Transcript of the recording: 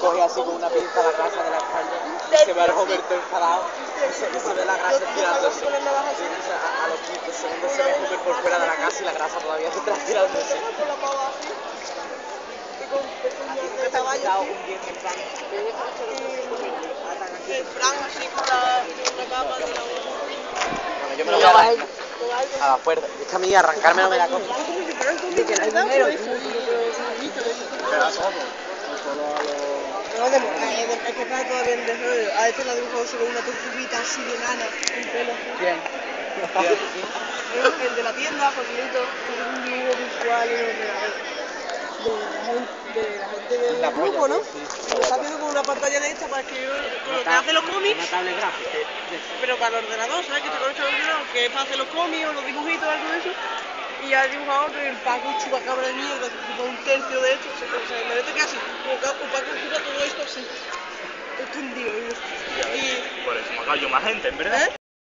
coge así con una pinza la grasa de la espalda y se va el Homer todo enfadado y se ve la grasa estirándose. Y a los 15 segundos se ve Homer por fuera de la casa y la grasa todavía se está estirándose. El caballo el Fran así con la capa de la boca. Bueno, yo me lo voy a arrancar a la fuerza. Es que a mí arrancarme no me da cosa. Dice que no hay dinero. No, es que está todavía en desarrollo. A este le ha dibujado solo una tortuguita así de nana, un pelo azul. ¿Quién? El de la tienda, Joselito, un dibujo visual en de la gente del grupo, ¿no? Lo está haciendo con una pantalla de esta para escribir con lo que hace los cómics. Una tablet gráfica. Pero para el ordenador, ¿sabes? Que te conectas al ordenador, que es para hacer los cómics o los dibujitos o algo de eso. Y ha dibujado que el Paco chupacabra de mierda, que ocupa un tercio de esto. O sea, imagínate que así, como que el Paco ocupa todo esto así. Esto hundido. Y por eso me callo más gente, en verdad.